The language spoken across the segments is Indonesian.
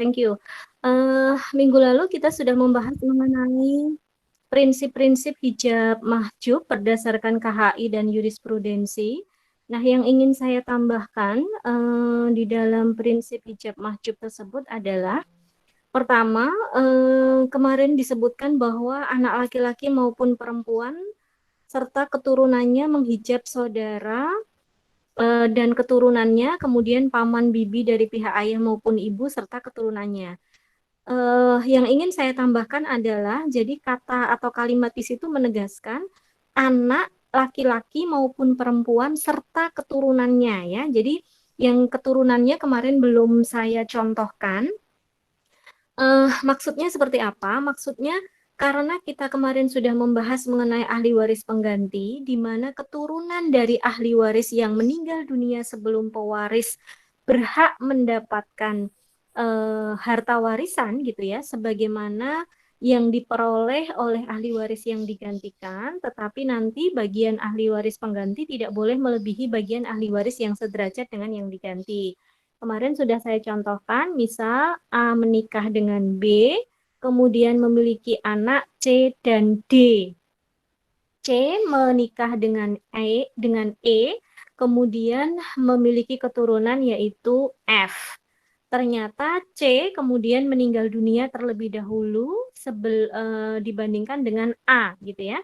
Thank you. Minggu lalu kita sudah membahas mengenai prinsip-prinsip hijab mahjub berdasarkan KHI dan jurisprudensi. Nah, yang ingin saya tambahkan di dalam prinsip hijab mahjub tersebut adalah pertama, kemarin disebutkan bahwa anak laki-laki maupun perempuan serta keturunannya menghijab saudara dan keturunannya, kemudian paman bibi dari pihak ayah maupun ibu serta keturunannya. Yang ingin saya tambahkan adalah jadi kata atau kalimat di situ menegaskan anak laki-laki maupun perempuan serta keturunannya ya. Jadi yang keturunannya kemarin belum saya contohkan. Maksudnya seperti apa? Maksudnya karena kita kemarin sudah membahas mengenai ahli waris pengganti, di mana keturunan dari ahli waris yang meninggal dunia sebelum pewaris berhak mendapatkan harta warisan gitu ya, sebagaimana yang diperoleh oleh ahli waris yang digantikan, tetapi nanti bagian ahli waris pengganti tidak boleh melebihi bagian ahli waris yang sederajat dengan yang diganti. Kemarin sudah saya contohkan, misal A menikah dengan B, kemudian memiliki anak C dan D. C menikah dengan E, kemudian memiliki keturunan yaitu F. Ternyata C kemudian meninggal dunia terlebih dahulu dibandingkan dengan A gitu ya.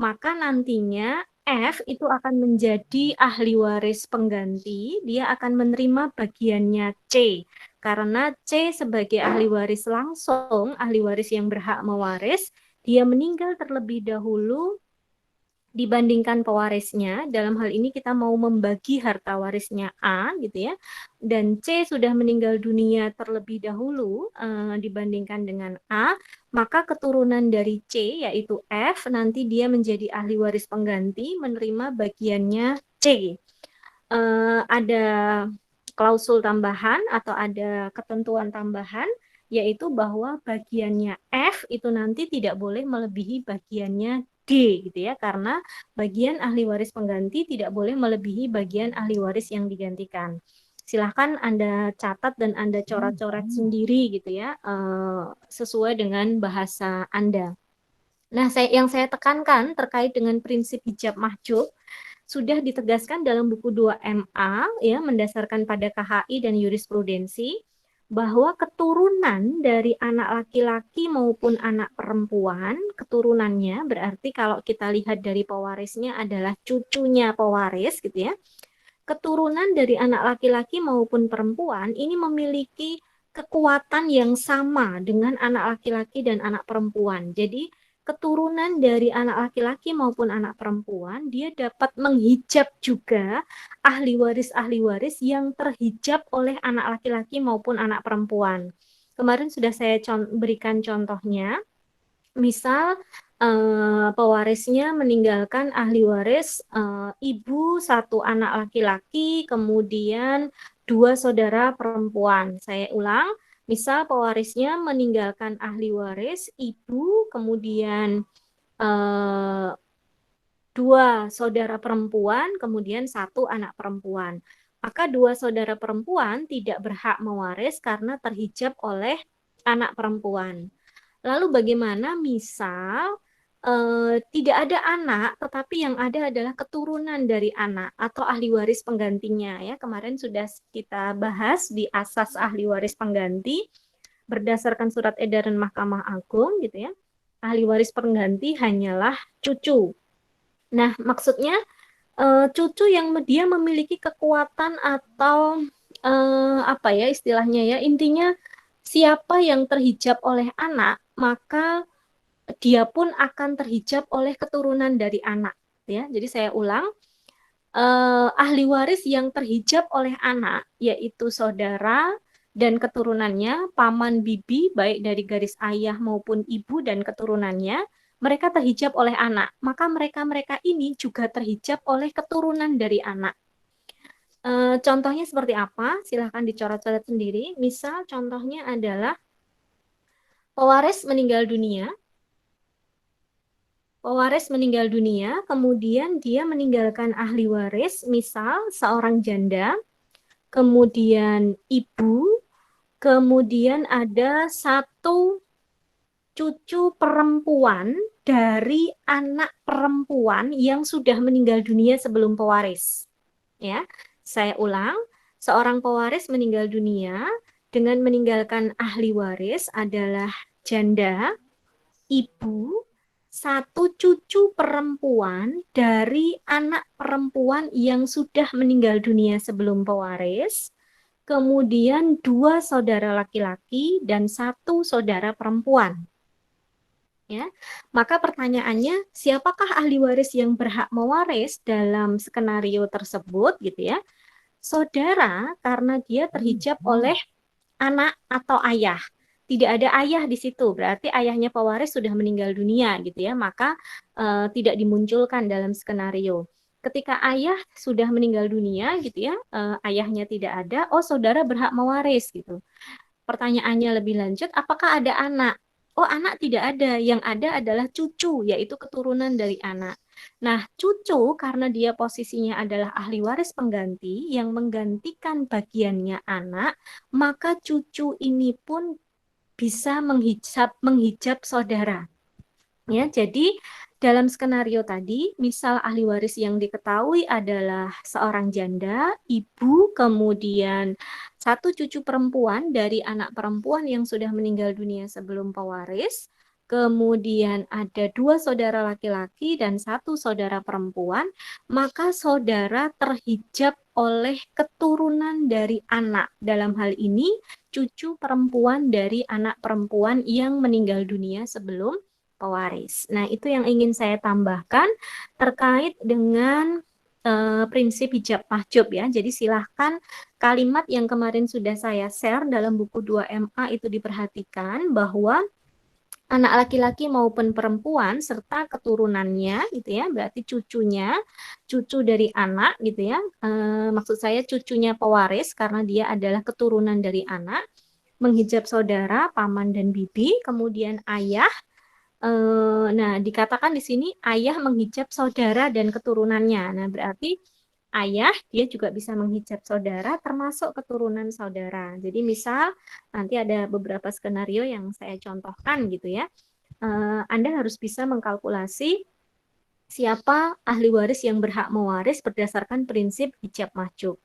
Maka nantinya F itu akan menjadi ahli waris pengganti, dia akan menerima bagiannya C. Karena C sebagai ahli waris langsung, ahli waris yang berhak mewaris, dia meninggal terlebih dahulu dibandingkan pewarisnya. Dalam hal ini kita mau membagi harta warisnya A gitu ya, dan C sudah meninggal dunia terlebih dahulu dibandingkan dengan A, maka keturunan dari C yaitu F nanti dia menjadi ahli waris pengganti menerima bagiannya C. Ada klausul tambahan atau ada ketentuan tambahan yaitu bahwa bagiannya F itu nanti tidak boleh melebihi bagiannya D gitu ya, karena bagian ahli waris pengganti tidak boleh melebihi bagian ahli waris yang digantikan. Silahkan Anda catat dan Anda coret-coret sendiri gitu ya, sesuai dengan bahasa Anda. Nah, yang saya tekankan terkait dengan prinsip hijab mahjub sudah ditegaskan dalam buku 2 MA ya, mendasarkan pada KHI dan jurisprudensi bahwa keturunan dari anak laki-laki maupun anak perempuan, keturunannya berarti kalau kita lihat dari pewarisnya adalah cucunya pewaris gitu ya. Keturunan dari anak laki-laki maupun perempuan ini memiliki kekuatan yang sama dengan anak laki-laki dan anak perempuan. Jadi keturunan dari anak laki-laki maupun anak perempuan, dia dapat menghijab juga ahli waris yang terhijab oleh anak laki-laki maupun anak perempuan. Kemarin sudah saya berikan contohnya. Misal pewarisnya meninggalkan ahli waris ibu, satu anak laki-laki, kemudian dua saudara perempuan. Saya ulang, misal pewarisnya meninggalkan ahli waris ibu, kemudian dua saudara perempuan, kemudian satu anak perempuan. Maka dua saudara perempuan tidak berhak mewaris karena terhijab oleh anak perempuan. Lalu bagaimana misal tidak ada anak, tetapi yang ada adalah keturunan dari anak atau ahli waris penggantinya ya. Kemarin sudah kita bahas di asas ahli waris pengganti berdasarkan surat edaran Mahkamah Agung gitu ya. Ahli waris pengganti hanyalah cucu. Nah, maksudnya cucu yang dia memiliki kekuatan atau apa ya istilahnya ya, intinya siapa yang terhijab oleh anak, maka dia pun akan terhijab oleh keturunan dari anak ya. Jadi saya ulang, ahli waris yang terhijab oleh anak yaitu saudara dan keturunannya, paman bibi baik dari garis ayah maupun ibu dan keturunannya, mereka terhijab oleh anak, maka mereka-mereka ini juga terhijab oleh keturunan dari anak. Contohnya seperti apa? Silahkan dicoret-coret sendiri. Misal contohnya adalah pewaris meninggal dunia, kemudian dia meninggalkan ahli waris, misal seorang janda, kemudian ibu, Kemudian ada satu cucu perempuan dari anak perempuan yang sudah meninggal dunia sebelum pewaris. Ya, saya ulang, seorang pewaris meninggal dunia dengan meninggalkan ahli waris adalah janda, ibu, satu cucu perempuan dari anak perempuan yang sudah meninggal dunia sebelum pewaris, kemudian dua saudara laki-laki dan satu saudara perempuan. Ya, maka pertanyaannya, siapakah ahli waris yang berhak mewaris dalam skenario tersebut, gitu ya? Saudara, karena dia terhijab oleh anak atau ayah. Tidak ada ayah di situ, berarti ayahnya pewaris sudah meninggal dunia, gitu ya. Maka tidak dimunculkan dalam skenario. Ketika ayah sudah meninggal dunia, gitu ya, ayahnya tidak ada, oh saudara berhak mewaris, gitu. Pertanyaannya lebih lanjut, apakah ada anak? Oh, anak tidak ada. Yang ada adalah cucu, yaitu keturunan dari anak. Nah, cucu karena dia posisinya adalah ahli waris pengganti yang menggantikan bagiannya anak, maka cucu ini pun bisa menghijab saudara. Ya, jadi dalam skenario tadi, misal ahli waris yang diketahui adalah seorang janda, ibu, kemudian satu cucu perempuan dari anak perempuan yang sudah meninggal dunia sebelum pewaris, kemudian ada dua saudara laki-laki dan satu saudara perempuan, maka saudara terhijab oleh keturunan dari anak. Dalam hal ini, cucu perempuan dari anak perempuan yang meninggal dunia sebelum pewaris. Nah, itu yang ingin saya tambahkan terkait dengan prinsip hijab mahjub ya. Jadi silahkan kalimat yang kemarin sudah saya share dalam buku 2MA itu diperhatikan bahwa anak laki-laki maupun perempuan serta keturunannya gitu ya, berarti cucunya, cucu dari anak gitu ya. Maksud saya cucunya pewaris karena dia adalah keturunan dari anak, menghijab saudara, paman dan bibi, kemudian ayah. Nah, dikatakan di sini ayah menghijab saudara dan keturunannya. Nah, berarti ayah dia juga bisa menghijab saudara termasuk keturunan saudara. Jadi misal nanti ada beberapa skenario yang saya contohkan gitu ya. Anda harus bisa mengkalkulasi siapa ahli waris yang berhak mewaris berdasarkan prinsip hijab mahjub.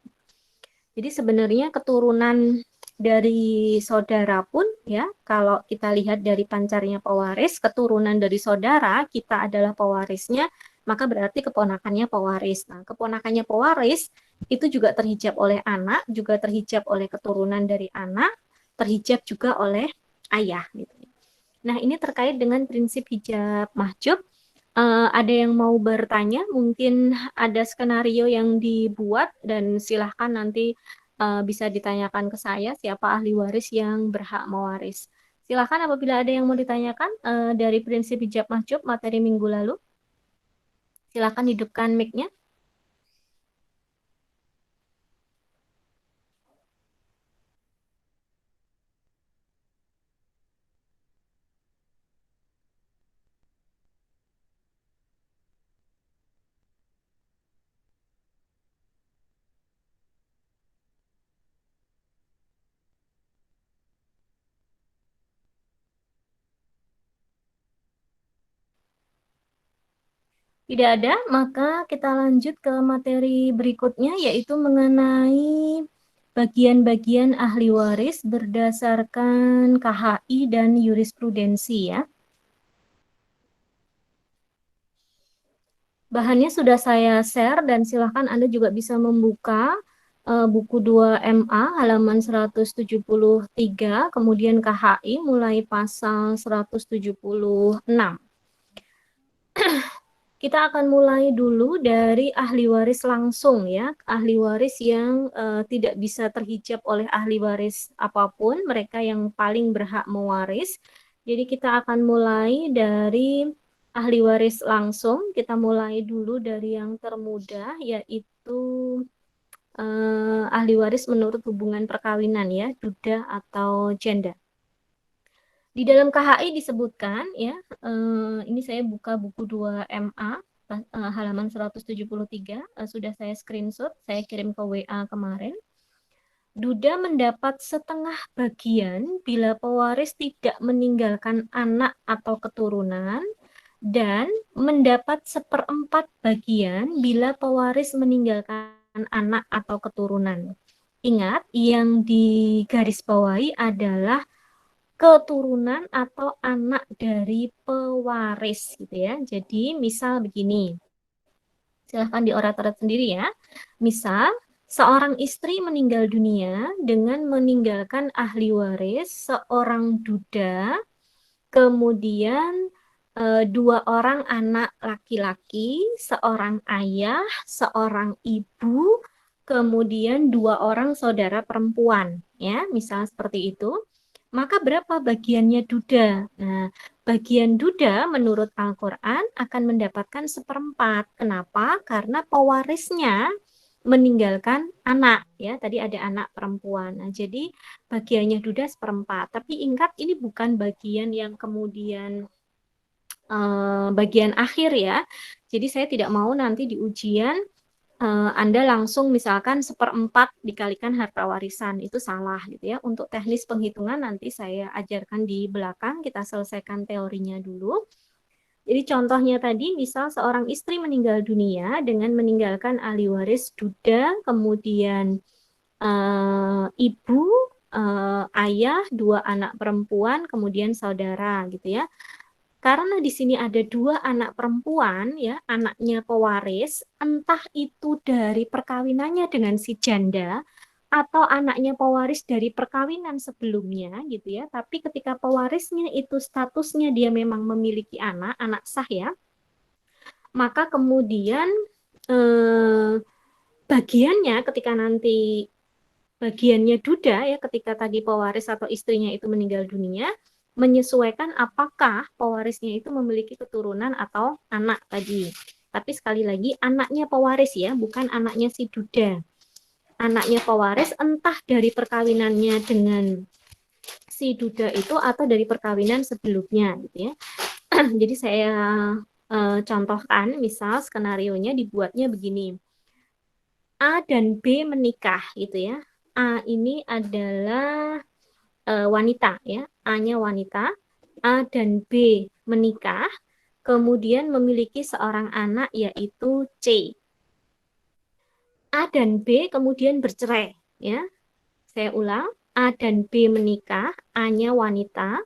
Jadi sebenarnya keturunan dari saudara pun ya, kalau kita lihat dari pancarnya pewaris, keturunan dari saudara kita adalah pewarisnya, maka berarti keponakannya pewaris. Nah, keponakannya pewaris itu juga terhijab oleh anak, juga terhijab oleh keturunan dari anak, terhijab juga oleh ayah gitu. Nah, ini terkait dengan prinsip hijab mahjub. Ada yang mau bertanya? Mungkin ada skenario yang dibuat dan silahkan nanti bisa ditanyakan ke saya siapa ahli waris yang berhak mewaris. Silahkan apabila ada yang mau ditanyakan dari prinsip hijab mahjub materi minggu lalu. Silahkan hidupkan mic-nya. Tidak ada, maka kita lanjut ke materi berikutnya yaitu mengenai bagian-bagian ahli waris berdasarkan KHI dan jurisprudensi ya. Bahannya sudah saya share dan silakan Anda juga bisa membuka buku 2MA halaman 173, kemudian KHI mulai pasal 176. Kita akan mulai dulu dari ahli waris langsung ya, ahli waris yang tidak bisa terhijab oleh ahli waris apapun, mereka yang paling berhak mewaris. Jadi kita akan mulai dari ahli waris langsung, kita mulai dulu dari yang termuda, yaitu ahli waris menurut hubungan perkawinan ya, duda atau janda. Di dalam KHI disebutkan ya, ini saya buka buku 2MA halaman 173, sudah saya screenshot, saya kirim ke WA kemarin. Duda mendapat setengah bagian bila pewaris tidak meninggalkan anak atau keturunan, dan mendapat seperempat bagian bila pewaris meninggalkan anak atau keturunan. Ingat, yang digarisbawahi adalah keturunan atau anak dari pewaris gitu ya. Jadi misal begini, silahkan diorat-orat sendiri ya. Misal, seorang istri meninggal dunia dengan meninggalkan ahli waris seorang duda, kemudian dua orang anak laki-laki, seorang ayah, seorang ibu, kemudian dua orang saudara perempuan, ya, misal seperti itu. Maka berapa bagiannya duda? Nah, bagian duda menurut Al-Quran akan mendapatkan seperempat. Kenapa? Karena pewarisnya meninggalkan anak, ya, tadi ada anak perempuan. Nah, jadi bagiannya duda seperempat. Tapi ingat, ini bukan bagian yang kemudian bagian akhir ya. Jadi saya tidak mau nanti di ujian Anda langsung misalkan seperempat dikalikan harta warisan, itu salah gitu ya. Untuk teknis penghitungan nanti saya ajarkan di belakang, kita selesaikan teorinya dulu. Jadi contohnya tadi, misal seorang istri meninggal dunia dengan meninggalkan ahli waris duda, kemudian ibu, ayah, dua anak perempuan, kemudian saudara gitu ya. Karena di sini ada dua anak perempuan, ya, anaknya pewaris, entah itu dari perkawinannya dengan si janda atau anaknya pewaris dari perkawinan sebelumnya, gitu ya. Tapi ketika pewarisnya itu statusnya dia memang memiliki anak, anak sah ya, maka kemudian eh, bagiannya ketika nanti bagiannya duda ya, ketika tadi pewaris atau istrinya itu meninggal dunia, menyesuaikan apakah pewarisnya itu memiliki keturunan atau anak tadi. Tapi sekali lagi anaknya pewaris ya, bukan anaknya si duda. Anaknya pewaris entah dari perkawinannya dengan si duda itu atau dari perkawinan sebelumnya gitu ya. Jadi saya contohkan, misal skenarionya dibuatnya begini. A dan B menikah gitu ya. A ini adalah wanita ya, A-nya wanita, A dan B menikah, kemudian memiliki seorang anak yaitu C. A dan B kemudian bercerai ya. Saya ulang, A dan B menikah, A-nya wanita,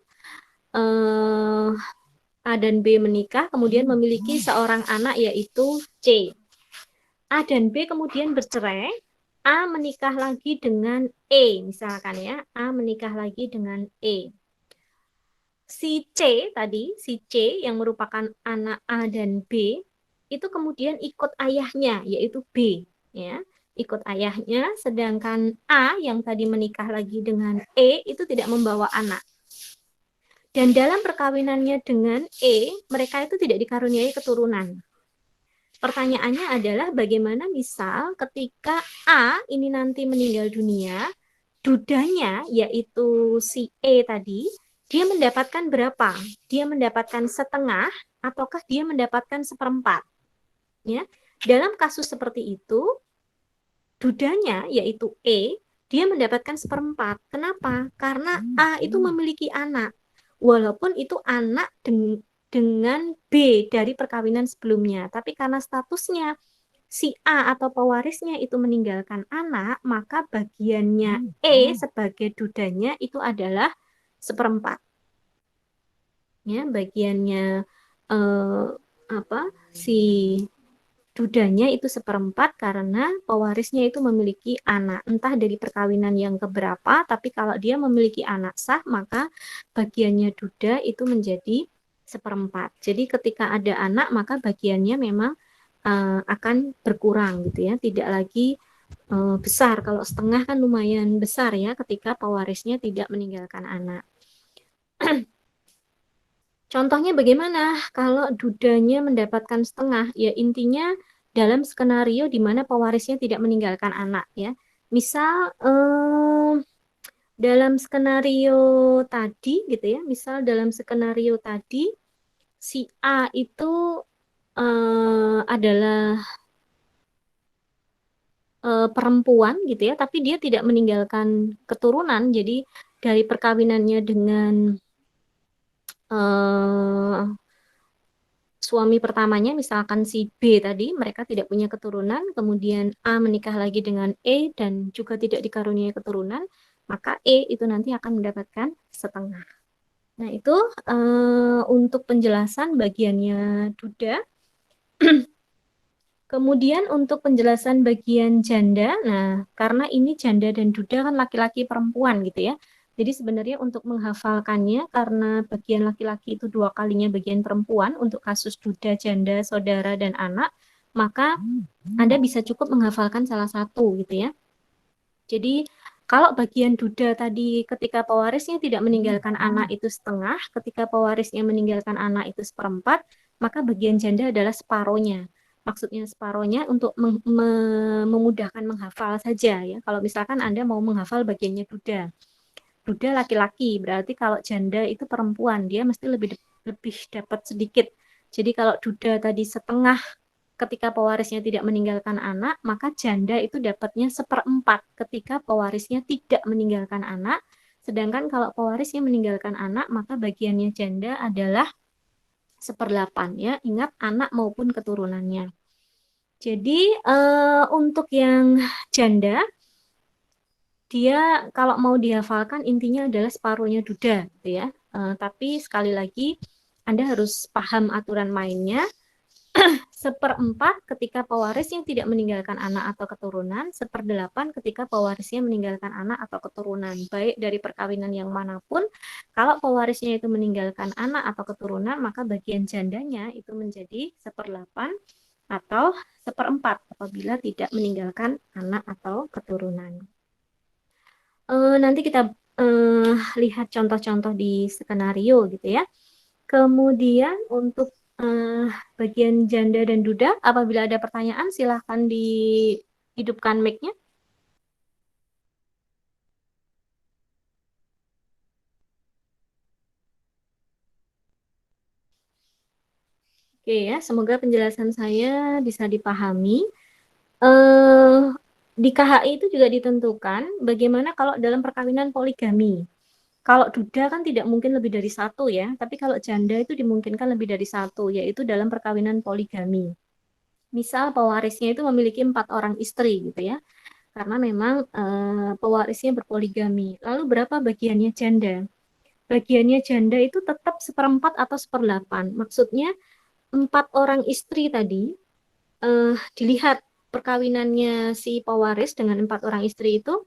A dan B menikah, kemudian memiliki seorang anak yaitu C. A dan B kemudian bercerai, A menikah lagi dengan E, misalkan ya, A menikah lagi dengan E. Si C tadi, si C yang merupakan anak A dan B, itu kemudian ikut ayahnya, yaitu B, ya, ikut ayahnya, sedangkan A yang tadi menikah lagi dengan E itu tidak membawa anak. Dan dalam perkawinannya dengan E, mereka itu tidak dikaruniai keturunan. Pertanyaannya adalah bagaimana misal ketika A ini nanti meninggal dunia, dudanya yaitu si E tadi, dia mendapatkan berapa? Dia mendapatkan setengah ataukah dia mendapatkan seperempat? Ya. Dalam kasus seperti itu, dudanya yaitu E, dia mendapatkan seperempat. Kenapa? Karena A itu memiliki anak. Walaupun itu anak dengan B dari perkawinan sebelumnya. Tapi karena statusnya si A atau pewarisnya itu meninggalkan anak, maka bagiannya E sebagai dudanya itu adalah seperempat. Ya, bagiannya apa si dudanya itu seperempat karena pewarisnya itu memiliki anak, entah dari perkawinan yang keberapa, tapi kalau dia memiliki anak sah, maka bagiannya duda itu menjadi seperempat. Jadi ketika ada anak, maka bagiannya memang akan berkurang gitu ya, tidak lagi besar. Kalau setengah kan lumayan besar ya ketika pewarisnya tidak meninggalkan anak. Contohnya bagaimana kalau dudanya mendapatkan setengah? Ya intinya dalam skenario di mana pewarisnya tidak meninggalkan anak ya. Misal dalam skenario tadi gitu ya, misal dalam skenario tadi si A itu adalah perempuan gitu ya, tapi dia tidak meninggalkan keturunan. Jadi dari perkawinannya dengan eh, suami pertamanya, misalkan si B tadi, mereka tidak punya keturunan, kemudian A menikah lagi dengan E dan juga tidak dikaruniai keturunan, maka E itu nanti akan mendapatkan setengah. Nah, itu untuk penjelasan bagiannya duda. Kemudian untuk penjelasan bagian janda, nah karena ini janda dan duda kan laki-laki perempuan gitu ya. Jadi sebenarnya untuk menghafalkannya karena bagian laki-laki itu dua kalinya bagian perempuan untuk kasus duda, janda, saudara, dan anak, maka Anda bisa cukup menghafalkan salah satu gitu ya. Jadi kalau bagian duda tadi ketika pewarisnya tidak meninggalkan anak itu setengah, ketika pewarisnya meninggalkan anak itu seperempat, maka bagian janda adalah separohnya. Maksudnya separohnya untuk memudahkan menghafal saja ya. Kalau misalkan Anda mau menghafal bagiannya duda. Duda laki-laki, berarti kalau janda itu perempuan, dia mesti lebih dapat sedikit. Jadi kalau duda tadi setengah ketika pewarisnya tidak meninggalkan anak, maka janda itu dapatnya seperempat ketika pewarisnya tidak meninggalkan anak. Sedangkan kalau pewarisnya meninggalkan anak, maka bagiannya janda adalah seperdelapan ya. Ingat anak maupun keturunannya. Jadi untuk yang janda, dia kalau mau dihafalkan intinya adalah separuhnya duda, gitu ya. Tapi sekali lagi Anda harus paham aturan mainnya. Seperempat ketika pewarisnya tidak meninggalkan anak atau keturunan, seperdelapan ketika pewarisnya meninggalkan anak atau keturunan, baik dari perkawinan yang manapun. Kalau pewarisnya itu meninggalkan anak atau keturunan, maka bagian jandanya itu menjadi seperdelapan atau seperempat apabila tidak meninggalkan anak atau keturunan. Nanti kita lihat contoh-contoh di skenario gitu ya. Kemudian untuk bagian janda dan duda, apabila ada pertanyaan silahkan dihidupkan mic-nya. Oke ya, semoga penjelasan saya bisa dipahami. Di KHI itu juga ditentukan bagaimana kalau dalam perkawinan poligami. Kalau duda kan tidak mungkin lebih dari satu ya, tapi kalau janda itu dimungkinkan lebih dari satu, yaitu dalam perkawinan poligami. Misal pewarisnya itu memiliki 4 orang istri gitu ya, karena memang pewarisnya berpoligami. Lalu berapa bagiannya janda? Bagiannya janda itu tetap seperempat atau seperdelapan. Maksudnya 4 orang istri tadi dilihat perkawinannya si pewaris dengan 4 orang istri itu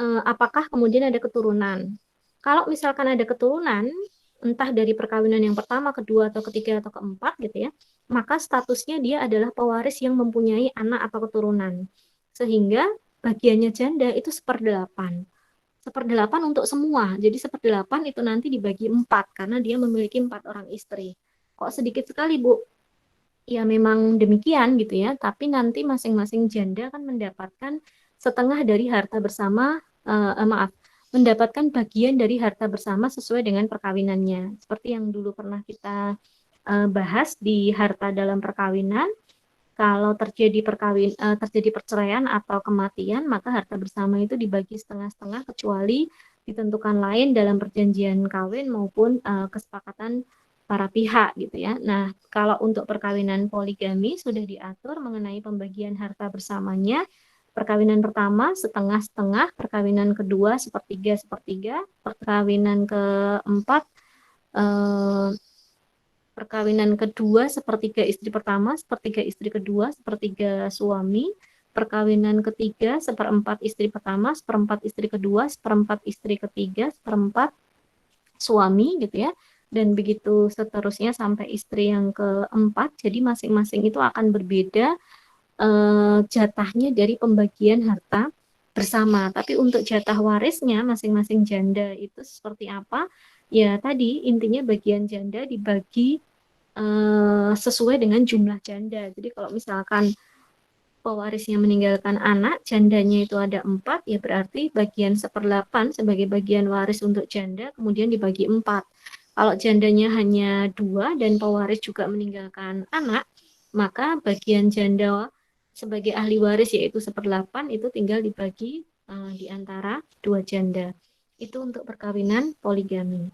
apakah kemudian ada keturunan. Kalau misalkan ada keturunan, entah dari perkawinan yang pertama, kedua, atau ketiga, atau keempat gitu ya, maka statusnya dia adalah pewaris yang mempunyai anak atau keturunan. Sehingga bagiannya janda itu seperdelapan. Seperdelapan untuk semua. Jadi seperdelapan itu nanti dibagi 4 karena dia memiliki 4 orang istri. Kok sedikit sekali, Bu? Ya memang demikian gitu ya, tapi nanti masing-masing janda kan mendapatkan setengah dari harta bersama, maaf, mendapatkan bagian dari harta bersama sesuai dengan perkawinannya. Seperti yang dulu pernah kita bahas di harta dalam perkawinan, kalau terjadi perceraian atau kematian, maka harta bersama itu dibagi setengah-setengah kecuali ditentukan lain dalam perjanjian kawin maupun kesepakatan para pihak gitu ya. Nah, kalau untuk perkawinan poligami sudah diatur mengenai pembagian harta bersamanya. Perkawinan pertama setengah-setengah, perkawinan kedua sepertiga-sepertiga, perkawinan keempat eh, perkawinan kedua sepertiga istri pertama, sepertiga istri kedua, sepertiga suami, perkawinan ketiga seperempat istri pertama, seperempat istri kedua, seperempat istri ketiga, seperempat suami gitu ya. Dan begitu seterusnya sampai istri yang keempat. Jadi masing-masing itu akan berbeda jatahnya dari pembagian harta bersama. Tapi untuk jatah warisnya masing-masing janda itu seperti apa? Ya tadi intinya bagian janda dibagi sesuai dengan jumlah janda. Jadi kalau misalkan pewarisnya meninggalkan anak, jandanya itu ada 4, ya berarti bagian seperdelapan sebagai bagian waris untuk janda, kemudian dibagi 4. Kalau jandanya hanya 2 dan pewaris juga meninggalkan anak, maka bagian janda sebagai ahli waris yaitu 1/8 itu tinggal dibagi di antara dua janda. Itu untuk perkawinan poligami.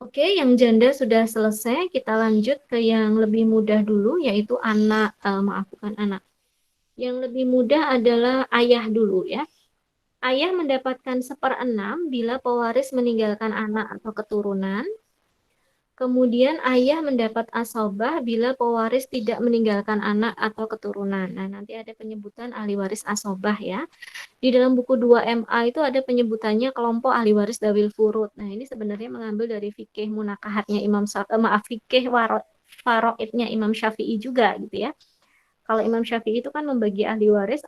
Oke, yang janda sudah selesai, kita lanjut ke yang lebih mudah dulu, yaitu anak, bukan anak. Yang lebih mudah adalah ayah dulu ya. Ayah mendapatkan 1/6 bila pewaris meninggalkan anak atau keturunan. Kemudian ayah mendapat asobah bila pewaris tidak meninggalkan anak atau keturunan. Nah, nanti ada penyebutan ahli waris asobah ya. Di dalam buku 2 MA itu ada penyebutannya kelompok ahli waris dawil furud. Nah, ini sebenarnya mengambil dari fikih munakahatnya fikih faroidnya Imam Syafi'i juga gitu ya. Kalau Imam Syafi'i itu kan membagi ahli waris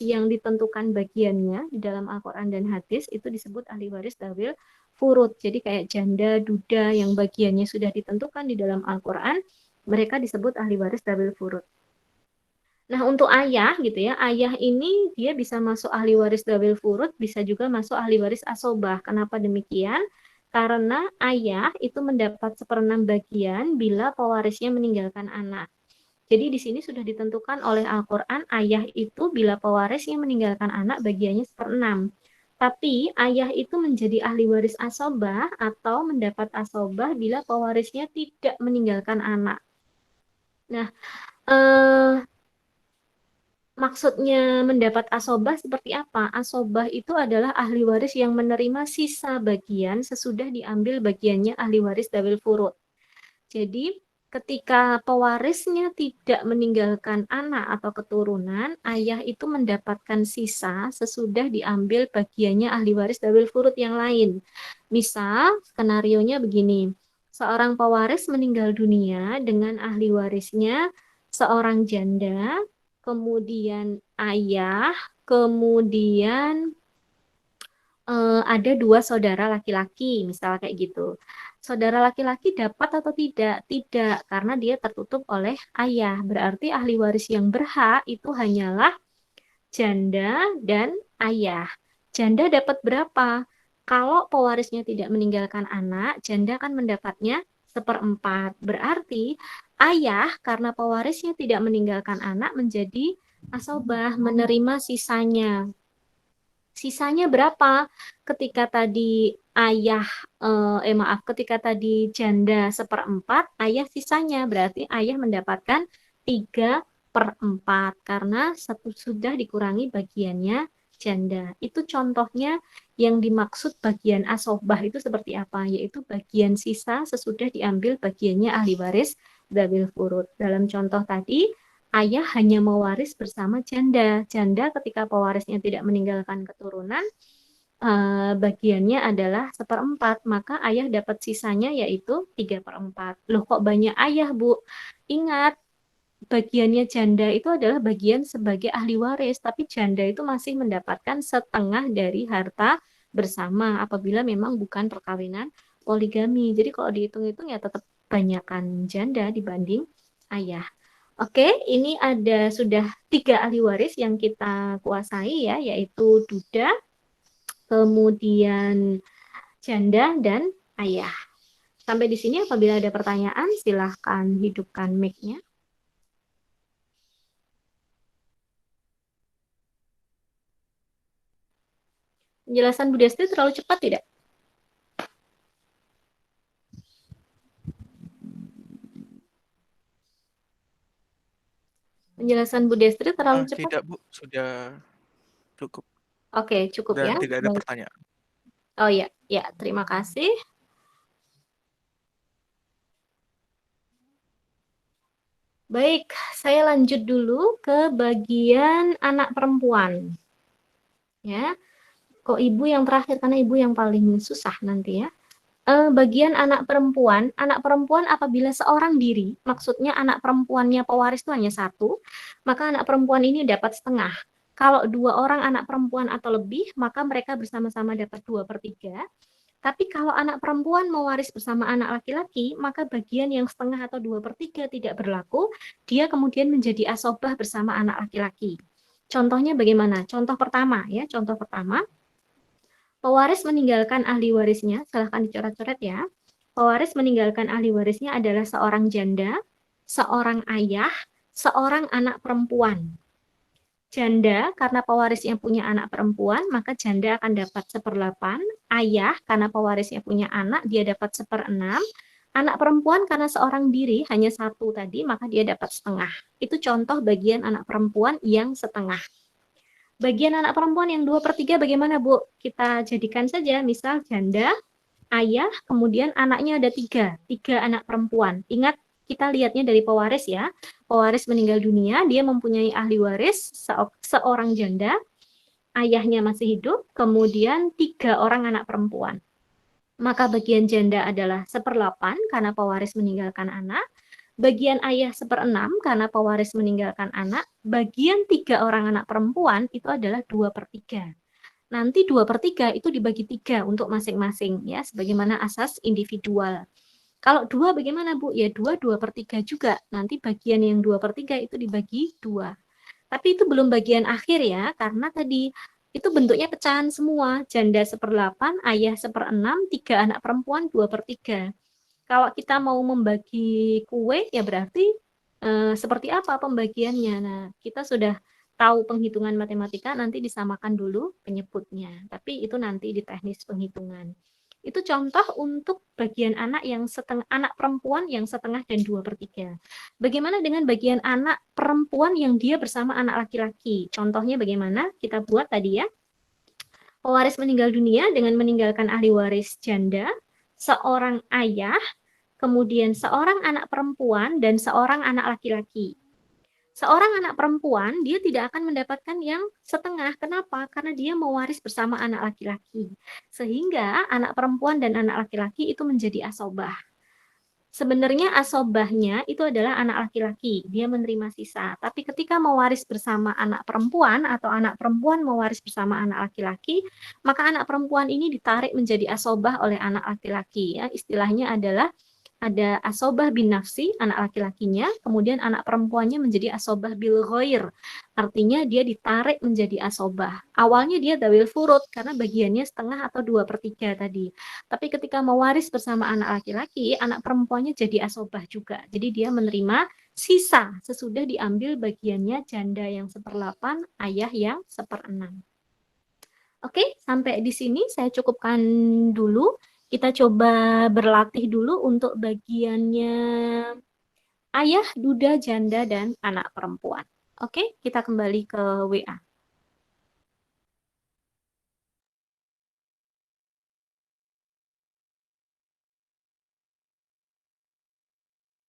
yang ditentukan bagiannya di dalam Al-Quran dan hadis itu disebut ahli waris dawil furud. Jadi kayak janda, duda yang bagiannya sudah ditentukan di dalam Al-Quran, mereka disebut ahli waris dawil furud. Nah, untuk ayah gitu ya, ayah ini dia bisa masuk ahli waris dawil furud, bisa juga masuk ahli waris asobah. Kenapa demikian? Karena ayah itu mendapat 1/6 bagian bila pewarisnya meninggalkan anak. Jadi di sini sudah ditentukan oleh Al-Quran, ayah itu bila pewarisnya meninggalkan anak bagiannya 1/6. Tapi ayah itu menjadi ahli waris asobah atau mendapat asobah bila pewarisnya tidak meninggalkan anak. Nah, maksudnya mendapat asobah seperti apa? Asobah itu adalah ahli waris yang menerima sisa bagian sesudah diambil bagiannya ahli waris dawil furud. Jadi ketika pewarisnya tidak meninggalkan anak atau keturunan, ayah itu mendapatkan sisa sesudah diambil bagiannya ahli waris dawil furud yang lain. Misal, skenarionya begini. Seorang pewaris meninggal dunia dengan ahli warisnya seorang janda, kemudian ayah, kemudian ada 2 saudara laki-laki, misal kayak gitu. Saudara laki-laki dapat atau tidak? Tidak, karena dia tertutup oleh ayah. Berarti ahli waris yang berhak itu hanyalah janda dan ayah. Janda dapat berapa? Kalau pewarisnya tidak meninggalkan anak, janda kan mendapatnya 1/4. Berarti ayah karena pewarisnya tidak meninggalkan anak menjadi asobah, menerima sisanya. Sisanya berapa? Ketika tadi ketika tadi janda 1/4, ayah sisanya. Berarti ayah mendapatkan 3/4 karena sudah dikurangi bagiannya janda. Itu contohnya yang dimaksud bagian asobah itu seperti apa? Yaitu bagian sisa sesudah diambil bagiannya ahli waris dawil furud. Dalam contoh tadi, ayah hanya mewaris bersama janda. Janda ketika pewarisnya tidak meninggalkan keturunan, bagiannya adalah 1/4, maka ayah dapat sisanya yaitu 3/4. Loh kok banyak ayah, Bu? Ingat, bagiannya janda itu adalah bagian sebagai ahli waris, tapi janda itu masih mendapatkan setengah dari harta bersama apabila memang bukan perkawinan poligami. Jadi kalau dihitung-hitung ya tetap banyakkan janda dibanding ayah. Oke, ini ada sudah 3 ahli waris yang kita kuasai ya, yaitu duda, kemudian janda, dan ayah. Sampai di sini apabila ada pertanyaan, silahkan hidupkan mic-nya. Penjelasan Bu Desti terlalu cepat tidak? Penjelasan Bu Destri terlalu cepat? Tidak, Bu. Sudah cukup. Oke, cukup Dan ya. tidak ada pertanyaan. Oh iya, ya, terima kasih. Baik, saya lanjut dulu ke bagian anak perempuan. Ya, kok ibu yang terakhir karena ibu yang paling susah nanti ya. Bagian anak perempuan apabila seorang diri, maksudnya anak perempuannya pewaris itu hanya 1, maka anak perempuan ini dapat setengah. Kalau 2 orang anak perempuan atau lebih, maka mereka bersama-sama dapat 2/3. Tapi kalau anak perempuan mewaris bersama anak laki-laki, maka bagian yang setengah atau 2/3 tidak berlaku, dia kemudian menjadi asobah bersama anak laki-laki. Contohnya bagaimana? Contoh pertama ya, contoh pertama. Pewaris meninggalkan ahli warisnya, silahkan dicoret-coret ya. Pewaris meninggalkan ahli warisnya adalah seorang janda, seorang ayah, seorang anak perempuan. Janda, karena pewarisnya punya anak perempuan, maka janda akan dapat 1/8. Ayah, karena pewarisnya punya anak, dia dapat 1/6. Anak perempuan, karena seorang diri, hanya satu tadi, maka dia dapat setengah. Itu contoh bagian anak perempuan yang setengah. Bagian anak perempuan yang 2/3 bagaimana, Bu? Kita jadikan saja, misal janda, ayah, kemudian anaknya ada 3 anak perempuan. Ingat, kita lihatnya dari pewaris ya. Pewaris meninggal dunia, dia mempunyai ahli waris seorang janda, ayahnya masih hidup, kemudian 3 orang anak perempuan. Maka bagian janda adalah 1/8 karena pewaris meninggalkan anak, bagian ayah 1/6 karena pewaris meninggalkan anak, bagian 3 orang anak perempuan itu adalah 2/3. Nanti 2/3 itu dibagi 3 untuk masing-masing ya, sebagaimana asas individual. Kalau 2 bagaimana, Bu? Ya 2/3 juga. Nanti bagian yang 2/3 itu dibagi 2. Tapi itu belum bagian akhir ya, karena tadi itu bentuknya pecahan semua. Janda 1/8, ayah 1/6, 3 anak perempuan 2/3. Kalau kita mau membagi kue, ya berarti seperti apa pembagiannya. Nah, kita sudah tahu penghitungan matematika, nanti disamakan dulu penyebutnya. Tapi itu nanti di teknis penghitungan. Itu contoh untuk bagian anak yang setengah, anak perempuan yang setengah dan 2/3. Bagaimana dengan bagian anak perempuan yang dia bersama anak laki-laki? Contohnya bagaimana? Kita buat tadi ya. Pewaris meninggal dunia dengan meninggalkan ahli waris janda, seorang ayah, kemudian seorang anak perempuan, dan seorang anak laki-laki. Seorang anak perempuan, dia tidak akan mendapatkan yang setengah. Kenapa? Karena dia mewaris bersama anak laki-laki. Sehingga anak perempuan dan anak laki-laki itu menjadi asobah. Sebenarnya asobahnya itu adalah anak laki-laki, dia menerima sisa. Tapi ketika mewaris bersama anak perempuan atau anak perempuan mewaris bersama anak laki-laki, maka anak perempuan ini ditarik menjadi asobah oleh anak laki-laki. Ya, istilahnya adalah ada asobah bin nafsi, anak laki-lakinya, kemudian anak perempuannya menjadi asobah bil ghair. Artinya dia ditarik menjadi asobah. Awalnya dia dawil furud, karena bagiannya setengah atau 2/3 tadi. Tapi ketika mewaris bersama anak laki-laki, anak perempuannya jadi asobah juga. Jadi dia menerima sisa sesudah diambil bagiannya janda yang 1/8, ayah yang 1/6. Oke, sampai di sini saya cukupkan dulu. Kita coba berlatih dulu untuk bagiannya ayah, duda, janda, dan anak perempuan. Oke, kita kembali ke WA.